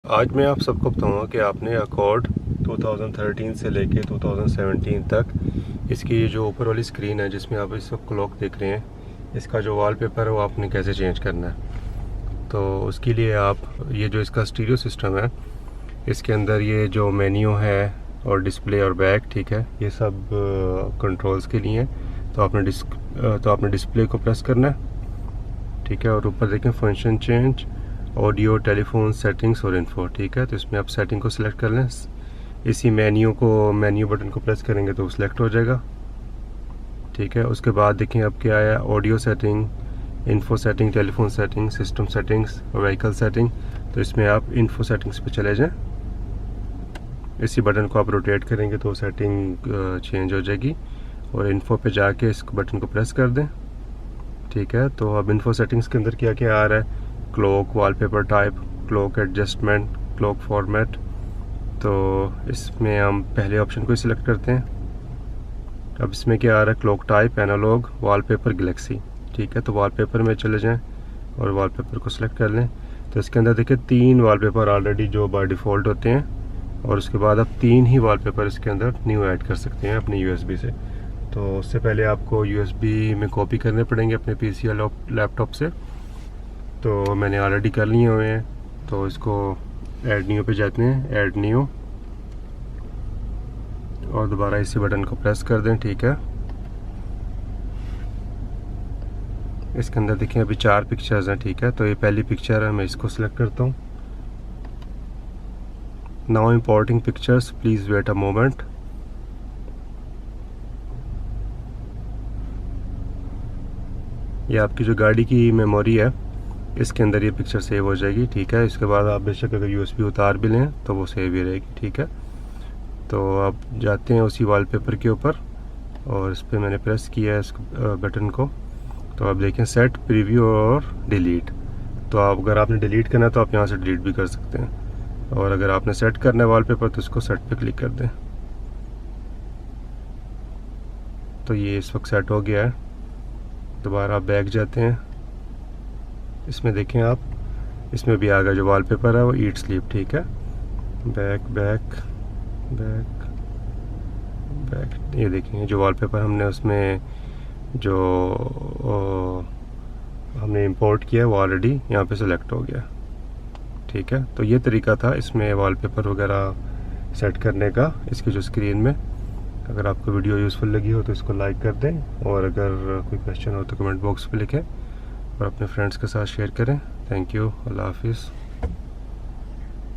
आज मैं आप सबको बताऊंगा कि आपने अकॉर्ड 2013 से लेके 2017 तक इसकी ये जो ऊपर वाली स्क्रीन है जिसमें आप इस वक्त क्लॉक देख रहे हैं, इसका जो वॉलपेपर है वो आपने कैसे चेंज करना है। तो उसके लिए आप ये जो इसका स्टीरियो सिस्टम है, इसके अंदर ये जो मेन्यू है और डिस्प्ले और बैक, ठीक है, ये सब कंट्रोल्स के लिए हैं। तो आपने डिस्प्ले को प्रेस करना है, ठीक है, और ऊपर देखें function change, audio, telephone, settings और इन्फो, ठीक है। तो इसमें आप सेटिंग को सिलेक्ट कर लें। इसी मेन्यू बटन को प्रेस करेंगे तो सिलेक्ट हो जाएगा, ठीक है। उसके बाद देखें अब क्या आया, audio setting, info setting, telephone setting, system settings और व्हीकल सेटिंग। तो इसमें आप इन्फो सेटिंग्स पे चले जाएं। इसी बटन को आप रोटेट करेंगे तो सेटिंग चेंज हो जाएगी, और इन्फो पे जाके इस बटन को प्रेस कर दें, ठीक है। तो अब इन्फो सेटिंग्स के अंदर क्या क्या आ रहा है, clock, wallpaper type, clock adjustment, clock format. तो इसमें हम पहले ऑप्शन को ही सिलेक्ट करते हैं। अब इसमें क्या आ रहा है, clock type, analogue, wallpaper, galaxy, ठीक है। तो वॉलपेपर में चले जाएं और वॉलपेपर को सिलेक्ट कर लें। तो इसके अंदर देखिए 3 वॉलपेपर ऑलरेडी जो बाय डिफ़ॉल्ट होते हैं, और उसके बाद आप 3 ही वॉलपेपर इसके अंदर न्यू ऐड कर सकते हैं अपनी यूएसबी से। तो उससे पहले आपको यूएसबी में कॉपी करने पड़ेंगे अपने पीसी या लैपटॉप से। तो मैंने ऑलरेडी कर लिए हुए हैं। तो इसको ऐड न्यू पे जाते हैं, ऐड न्यू, और दोबारा इसी बटन को प्रेस कर दें, ठीक है। इसके अंदर देखिए अभी 4 पिक्चर्स हैं, ठीक है। तो ये पहली पिक्चर है, मैं इसको सिलेक्ट करता हूँ। Now importing pictures, please wait a moment. ये आपकी जो गाड़ी की मेमोरी है, इसके अंदर ये पिक्चर सेव हो जाएगी, ठीक है। इसके बाद आप बेशक अगर यूएसबी उतार भी लें तो वो सेव ही रहेगी, ठीक है। तो आप जाते हैं उसी वॉलपेपर के ऊपर, और इस पर मैंने प्रेस किया है इस बटन को। तो आप देखें सेट, प्रीव्यू और डिलीट। तो आप अगर आपने डिलीट करना है तो आप यहाँ से डिलीट भी कर सकते हैं, और अगर आपने सेट करना है वॉलपेपर तो इसको सेट पे क्लिक कर दें। तो ये इस वक्त सेट हो गया है। दोबारा आप बैक जाते हैं, इसमें देखें आप, इसमें भी आ गया जो वॉलपेपर है वो ईट स्लीप, ठीक है। बैक बैक बैक बैक, ये देखें जो वॉलपेपर हमने उसमें जो हमने इंपोर्ट किया है वो ऑलरेडी यहाँ पे सिलेक्ट हो गया, ठीक है। तो ये तरीका था इसमें वॉलपेपर वगैरह सेट करने का इसकी जो स्क्रीन में। अगर आपको वीडियो यूज़फुल लगी हो तो इसको लाइक कर दें, और अगर कोई क्वेश्चन हो तो कमेंट बॉक्स पे लिखें, और अपने फ्रेंड्स के साथ शेयर करें। थैंक यू, अल्लाह हाफिज़।